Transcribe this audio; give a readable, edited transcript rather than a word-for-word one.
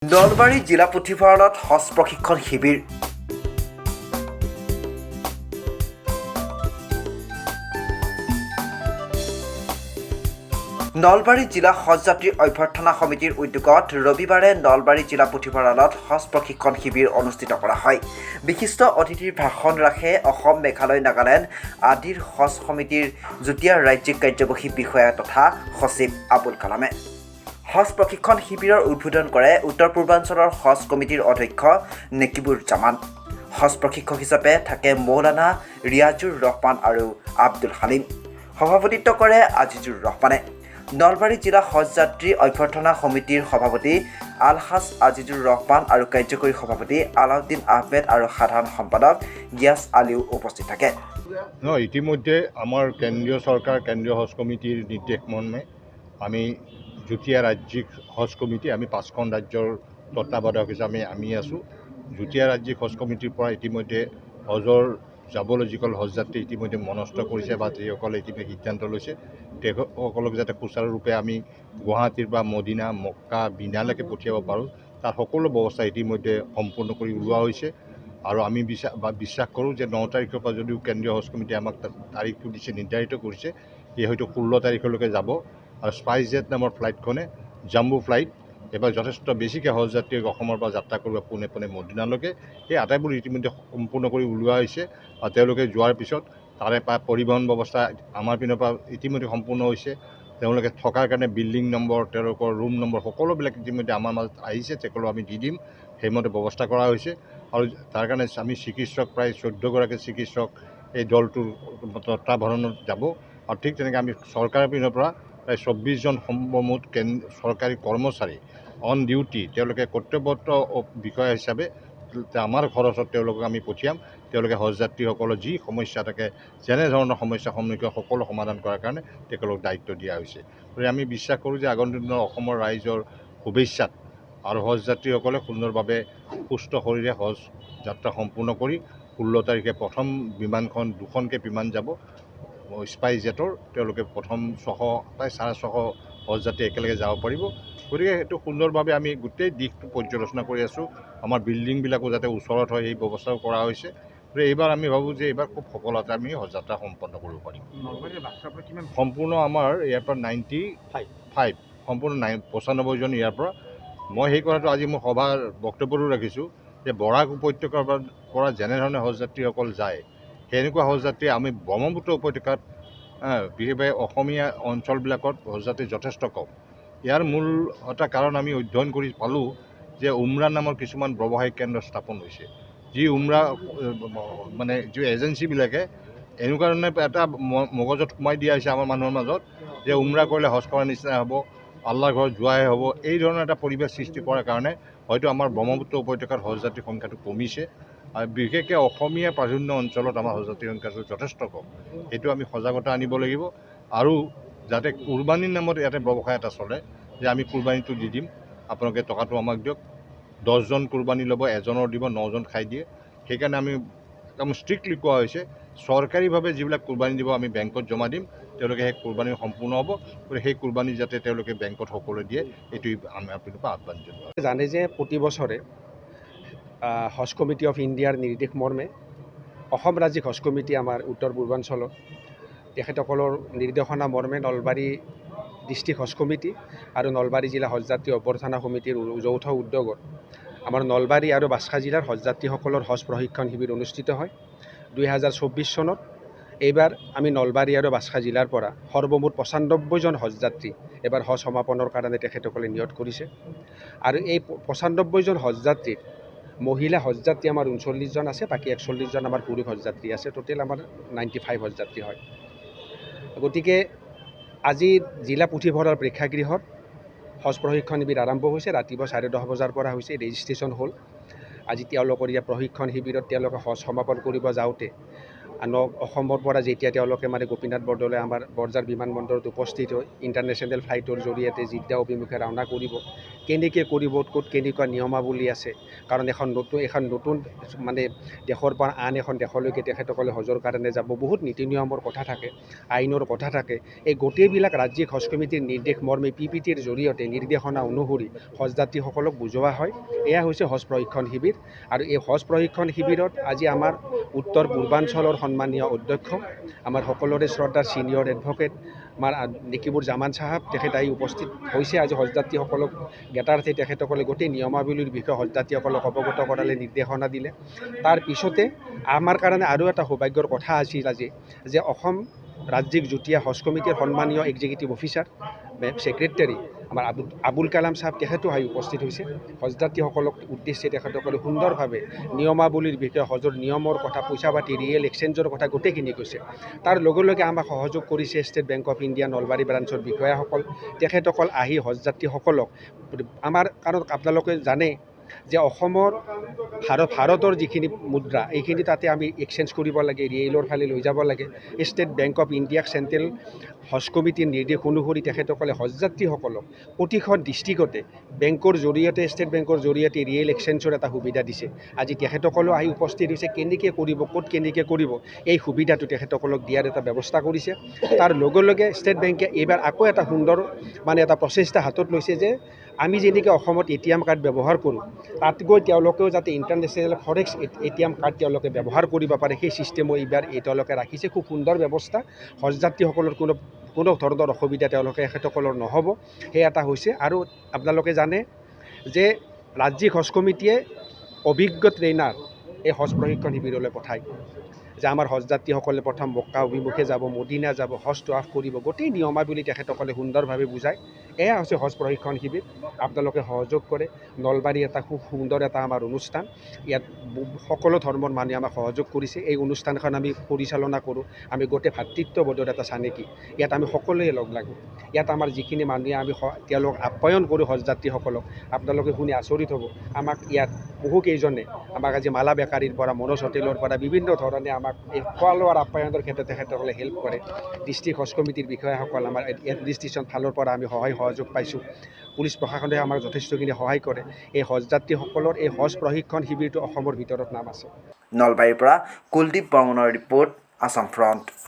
নলবাৰী জিলা পুথিভঁৰালত হজ প্ৰশিক্ষণ শিবিৰ। নলবাৰী জিলা হজযাত্ৰী অভ্যৰ্থনা সমিতিৰ উদ্যোগত ৰবিবাৰে নলবাৰী জিলা পুথিভঁৰালত হজ প্ৰশিক্ষণ শিবিৰ অনুষ্ঠিত কৰা হয়। বিশিষ্ট অতিথিৰ ভাষণ ৰাখে অসম, মেঘালয়, নাগালেণ্ড আদিৰ হজ সমিতিৰ যুটীয়া ৰাজ্যিক কাৰ্যবাহী বিষয়া তথা সচিব আবুল কালামে। হজ প্ৰশিক্ষণ শিবিৰৰ উদ্বোধন কৰে উত্তৰ পূৰ্বাঞ্চলৰ হজ কমিটিৰ অধ্যক্ষ নেকিবুৰ জামান। হজ প্ৰশিক্ষক হিচাপে থাকে মৌলানা ৰিয়াজুৰ ৰহমান আৰু আব্দুল হালিম। সভাপতিত্ব কৰে আজিজুৰ ৰহমানে। নলবাৰী জিলা হজযাত্ৰী অভ্যৰ্থনা সমিতিৰ সভাপতি আলহাজ আজিজুৰ ৰহমান আৰু কাৰ্যকৰী সভাপতি আলাউদ্দিন আহমেদ আৰু সাধাৰণ সম্পাদক গিয়াছ আলীও উপস্থিত থাকে। ইতিমধ্যে আমাৰ কেন্দ্ৰীয় চৰকাৰ, কেন্দ্ৰীয় হজ কমিটিৰ নিৰ্দেশ মৰ্মে আমি যুটীয়া ৰাজ্যিক হজ কমিটি, আমি 5খন ৰাজ্যৰ তত্ত্বাৱধায়ক হিচাপে আমি আছোঁ। যুটীয়া ৰাজ্যিক হজ কমিটিৰ পৰা ইতিমধ্যে হজৰ যাবলৈ যিসকল হজযাত্ৰী ইতিমধ্যে মনস্থ কৰিছে বা যিসকলে ইতিমধ্যে সিদ্ধান্ত লৈছে, তেওঁলোকক যাতে সুচাৰুৰূপে আমি গুৱাহাটীৰ পৰা মদিনা, মক্কা, বিনালৈকে পঠিয়াব পাৰোঁ, তাৰ সকলো ব্যৱস্থা ইতিমধ্যে সম্পূৰ্ণ কৰি ওলোৱা হৈছে। আৰু আমি বিশ্বাস কৰোঁ যে 9 তাৰিখৰ পৰা যদিও কেন্দ্ৰীয় হজ কমিটিয়ে আমাক তাৰিখটো দিছে, নিৰ্ধাৰিত কৰিছে, এই হয়তো 16 তাৰিখলৈকে যাব। আৰু স্পাইচজেট নামৰ ফ্লাইটখনে জাম্বো ফ্লাইট এবাৰ যথেষ্ট বেছিকৈ হজযাত্ৰীক অসমৰ পৰা যাত্ৰা কৰিব পোনে মদিনালৈকে। সেই আটাইবোৰ ইতিমধ্যে সম্পূৰ্ণ কৰি ওলোৱা হৈছে আৰু তেওঁলোকে যোৱাৰ পিছত তাৰে পৰা পৰিবহণ ব্যৱস্থা আমাৰ পিনৰ পৰা ইতিমধ্যে সম্পূৰ্ণ হৈছে। তেওঁলোকে থকাৰ কাৰণে বিল্ডিং নম্বৰ, তেওঁলোকৰ ৰুম নম্বৰ সকলোবিলাক ইতিমধ্যে আমাৰ মাজত আহিছে, তেওঁলোকক আমি দি দিম, সেইমতে ব্যৱস্থা কৰা হৈছে। আৰু তাৰ কাৰণে আমি চিকিৎসক প্ৰায় 14গৰাকী চিকিৎসক এই দলটোৰ তত্ত্বাৱধানত যাব। আৰু ঠিক তেনেকৈ আমি চৰকাৰৰ পিনৰ পৰা প্ৰায় 24জন সম্ভৱমুঠ চৰকাৰী কৰ্মচাৰী অন ডিউটি, তেওঁলোকে কৰ্তব্যৰত বিষয়া হিচাপে আমাৰ খৰচত তেওঁলোকক আমি পঠিয়াম। তেওঁলোকে হজযাত্ৰীসকলৰ যি সমস্যা থাকে, যেনেধৰণৰ সমস্যাৰ সন্মুখীন সকলো সমাধান কৰাৰ কাৰণে তেওঁলোকক দায়িত্ব দিয়া হৈছে। গতিকে আমি বিশ্বাস কৰোঁ যে আগন্তুক দিনত অসমৰ ৰাইজৰ শুভেচ্ছাত আৰু হজযাত্ৰীসকলে সুন্দৰভাৱে সুস্থ শৰীৰে হজ যাত্ৰা সম্পূৰ্ণ কৰি 16 তাৰিখে প্ৰথম বিমানখন, 2খনকৈ বিমান যাব স্পাইচজেটৰ, তেওঁলোকে প্ৰথম প্ৰায় 650 হজযাত্ৰী একেলগে যাব পাৰিব। গতিকে সেইটো সুন্দৰভাৱে আমি গোটেই দিশটো পৰ্যালোচনা কৰি আছোঁ। আমাৰ বিল্ডিংবিলাকো যাতে ওচৰত হয় সেই ব্যৱস্থাও কৰা হৈছে। গতিকে এইবাৰ আমি ভাবোঁ যে এইবাৰ খুব সফলতা আমি হজযাত্ৰা সম্পন্ন কৰিব পাৰিম। সম্পূৰ্ণ আমাৰ ইয়াৰ পৰা 95 সম্পূৰ্ণ 95জন ইয়াৰ পৰা। মই সেই কথাটো আজি মোৰ সভাৰ বক্তব্যটো ৰাখিছোঁ যে বৰাক উপত্যকাৰ পৰা যেনেধৰণে হজযাত্ৰীসকল যায়, সেনেকুৱা হজযাত্ৰী আমি ব্ৰহ্মপুত্ৰ উপত্যকাত, বিশেষভাৱে অসমীয়া অঞ্চলবিলাকত হজযাত্ৰী যথেষ্ট কম। ইয়াৰ মূল এটা কাৰণ আমি অধ্যয়ন কৰি পালোঁ যে উমৰা নামৰ কিছুমান ব্যৱসায়িক কেন্দ্ৰ স্থাপন হৈছে, যি উমৰা যি এজেঞ্চিবিলাকে এনেকুৱা ধৰণে এটা মগজত সোমাই দিয়া হৈছে আমাৰ মানুহৰ মাজত যে উমৰা কৰিলে হজ কৰাৰ নিচিনা হ'ব, আল্লাহৰ ঘৰত যোৱাহে হ'ব। এই ধৰণৰ এটা পৰিৱেশ সৃষ্টি কৰাৰ কাৰণে হয়তো আমাৰ ব্ৰহ্মপুত্ৰ উপত্যকাৰ হজযাত্ৰীৰ সংখ্যাটো কমিছে। আৰু বিশেষকৈ অসমীয়া প্ৰাধান্য অঞ্চলত আমাৰ হজযাত্ৰীৰ সংখ্যাটো যথেষ্ট কম। সেইটো আমি সজাগতা আনিব লাগিব। আৰু যাতে কুৰবানীৰ নামত ইয়াতে ব্যৱসায় এটা চলে যে আমি কুৰবানীটো দি দিম, আপোনালোকে টকাটো আমাক দিয়ক, 10জন কুৰবানী ল'ব, এজনৰ দিব, 9জন খাই দিয়ে। সেইকাৰণে আমি একদম ষ্ট্ৰিক্টলি কোৱা হৈছে, চৰকাৰীভাৱে যিবিলাক কুৰবানী দিব আমি বেংকত জমা দিম, তেওঁলোকে সেই কুৰবানী সম্পূৰ্ণ হ'ব। গতিকে সেই কুৰবানী যাতে তেওঁলোকে বেংকত সকলোৱে দিয়ে, এইটোৱে আমাৰ পিনৰ পৰা আহ্বান জনোৱা। জানে যে প্ৰতি বছৰে হজ কমিটি অফ ইণ্ডিয়াৰ নিৰ্দেশ মৰ্মে অসম ৰাজ্যিক হজ কমিটি আমাৰ উত্তৰ পূৰ্বাঞ্চলত তেখেতসকলৰ নিৰ্দেশনা মৰ্মে নলবাৰী ডিষ্ট্ৰিক্ট হজ কমিটি আৰু নলবাৰী জিলা হজযাত্ৰী অভ্যৰ্থনা সমিতিৰ যৌথ উদ্যোগত আমাৰ নলবাৰী আৰু বাক্সা জিলাৰ হজযাত্ৰীসকলৰ হজ প্ৰশিক্ষণ শিবিৰ অনুষ্ঠিত হয় 2024 চনত। এইবাৰ আমি নলবাৰী আৰু বাক্সা জিলাৰ পৰা সৰ্বমুঠ 95জন হজযাত্ৰী এবাৰ হজ সমাপনৰ কাৰণে তেখেতসকলে নিয়ত কৰিছে। আৰু এই 95জন হজযাত্ৰীৰ মহিলা হজযাত্ৰী আমাৰ 39জন আছে, বাকী 41জন আমাৰ পুৰুষ হজযাত্ৰী আছে। টোটেল আমাৰ 95 হজযাত্ৰী হয়। গতিকে আজি জিলা পুথিভঁৰাল প্ৰেক্ষাগৃহত হজ প্ৰশিক্ষণ শিবিৰ আৰম্ভ হৈছে। ৰাতিপুৱা 10:30 বজাৰ পৰা হৈছে, ৰেজিষ্ট্ৰেশ্যন হ'ল। আজি তেওঁলোকৰ ইয়াৰ প্ৰশিক্ষণ শিবিৰত তেওঁলোকে হজ সমাপন কৰিব যাওঁতে অসমৰ পৰা যেতিয়া তেওঁলোকে মানে গোপীনাথ বৰদলৈ আমাৰ বৰঝাৰ বিমানবন্দৰত উপস্থিত হৈ ইণ্টাৰনেশ্যনেল ফ্লাইটৰ জৰিয়তে জিদ্দা অভিমুখে ৰাওনা কৰিব, কেনেকৈ কৰিব, ক'ত কেনেকুৱা নিয়মাৱলী আছে, কাৰণ এখন নতুন মানে দেশৰ পৰা আন এখন দেশলৈকে তেখেতসকলে হজৰ কাৰণে যাব, বহুত নীতি নিয়মৰ কথা থাকে, আইনৰ কথা থাকে। এই গোটেইবিলাক ৰাজ্যিক হজ কমিটিৰ নিৰ্দেশ মৰ্মে PPTৰ জৰিয়তে নিৰ্দেশনা অনুসৰি হজযাত্ৰীসকলক বুজোৱা হয়। এয়া হৈছে হজ প্ৰশিক্ষণ শিবিৰ। আৰু এই হজ প্ৰশিক্ষণ শিবিৰত আজি আমাৰ উত্তৰ পূৰ্বাঞ্চলৰ সন্মানীয় অধ্যক্ষ, আমাৰ সকলোৰে শ্ৰদ্ধাৰ ছিনিয়ৰ এডভকেট আমাৰ নেকিবুৰ জামান চাহাব, তেখেত আহি উপস্থিত হৈছে। আজি হজযাত্ৰীসকলক জ্ঞাতাৰ্থে তেখেতসকলে গোটেই নিয়মাৱলীৰ বিষয়ে হজযাত্ৰীসকলক অৱগত কৰালে, নিৰ্দেশনা দিলে। তাৰ পিছতে আমাৰ কাৰণে আৰু এটা সৌভাগ্যৰ কথা আছিল আজি, যে অসম ৰাজ্যিক যুটীয়া হজ কমিটিৰ সন্মানীয় এক্সিকিউটিভ অফিচাৰ ছেক্ৰেটাৰী আমাৰ আবুল কালাম চাহাব, তেখেতো আহি উপস্থিত হৈছে। হজযাত্ৰীসকলক উদ্দেশ্যে তেখেতসকলে সুন্দৰভাৱে নিয়মাৱলীৰ বিষয়ে, হজৰ নিয়মৰ কথা, পইচা পাতি, ৰিয়েল এক্সচেঞ্জৰ কথা গোটেইখিনি কৈছে। তাৰ লগে লগে আমাক সহযোগ কৰিছে state bank of India Nalbari ব্ৰাঞ্চৰ বিষয়াসকল। তেখেতসকল আহি হজযাত্ৰীসকলক কাৰণ আপোনালোকে জানে যে অসমৰ ভাৰতৰ যিখিনি মুদ্ৰা, এইখিনি তাতে আমি এক্সচেঞ্জ কৰিব লাগে, ৰিয়েলৰ ফালে লৈ যাব লাগে। ষ্টেট বেংক অফ ইণ্ডিয়াক চেণ্ট্ৰেল হজ কমিটিৰ নিৰ্দেশ অনুসৰি তেখেতসকলে হজযাত্ৰীসকলক প্ৰতিখন ডিষ্ট্ৰিক্টতে বেংকৰ জৰিয়তে, ষ্টেট বেংকৰ জৰিয়তে ৰিয়েল এক্সচেঞ্জৰ এটা সুবিধা দিছে। আজি তেখেতসকলেও আহি উপস্থিত হৈছে, কেনেকৈ কৰিব, ক'ত কেনেকৈ কৰিব, এই সুবিধাটো তেখেতসকলক দিয়াৰ এটা ব্যৱস্থা কৰিছে। তাৰ লগে লগে ষ্টেট বেংকে এইবাৰ আকৌ এটা সুন্দৰ এটা প্ৰচেষ্টা হাতত লৈছে, যে আমি যেনেকৈ অসমত ATM কাৰ্ড ব্যৱহাৰ কৰোঁ, তাত গৈ তেওঁলোকেও যাতে ইণ্টাৰনেশ্যনেল ফৰেক্স ATM কাৰ্ড তেওঁলোকে ব্যৱহাৰ কৰিব পাৰে, সেই ছিষ্টেমো এইবাৰ তেওঁলোকে ৰাখিছে। খুব সুন্দৰ ব্যৱস্থা। হজযাত্ৰীসকলৰ কোনো ধৰণৰ অসুবিধা তেখেতসকলৰ নহ'ব, সেই এটা হৈছে। আৰু আপোনালোকে জানে যে ৰাজ্যিক হজ কমিটিয়ে অভিজ্ঞ ট্ৰেইনাৰ এই হজ প্ৰশিক্ষণ শিবিৰলৈ পঠায়, যে আমাৰ হজযাত্ৰীসকলে প্ৰথম মক্কা অভিমুখে যাব, মদিনা যাব, হজ তৱাফ কৰিব, গোটেই নিয়মাৱলী তেখেতসকলে সুন্দৰভাৱে বুজায়। এয়া হৈছে হজ প্ৰশিক্ষণ শিবিৰ। আপোনালোকে সহযোগ কৰে। নলবাৰী এটা খুব সুন্দৰ আমাৰ অনুষ্ঠান। ইয়াত সকলো ধৰ্মৰ মানুহে আমাক সহযোগ কৰিছে। এই অনুষ্ঠানখন আমি পৰিচালনা কৰোঁ, আমি গোটেই ভাতৃত্ববোধৰ এটা চানেকি। ইয়াত আমি সকলোৱে লগ লাগোঁ। ইয়াত আমাৰ যিখিনি মানুহে তেওঁলোক আপ্যায়ন কৰোঁ হজযাত্ৰীসকলক, আপোনালোকে শুনি আচৰিত হ'ব। আমাক ইয়াত বহুকেইজনে আমাক আজি মালা বেকাৰীৰ পৰা, মনোজ হোটেলৰ পৰা বিভিন্ন ধৰণে আমাক এই খোৱা লোৱাৰ আপ্যায়নৰ ক্ষেত্ৰত তেখেতসকলে হেল্প কৰে। ডিষ্ট্ৰিক্ট হজ কমিটিৰ বিষয়াসকল, আমাৰ এডমিনিষ্ট্ৰেশ্যন ফালৰ পৰা আমি সহযোগ পাইছোঁ। পুলিচ প্ৰশাসনে আমাক যথেষ্টখিনি সহায় কৰে। এই হজযাত্ৰীসকলৰ এই হজ প্ৰশিক্ষণ শিবিৰটো অসমৰ ভিতৰত নাম আছে। নলবাৰীৰ পৰা কুলদীপ বৰ্মনৰ ৰিপৰ্ট, আছাম ফ্ৰণ্ট।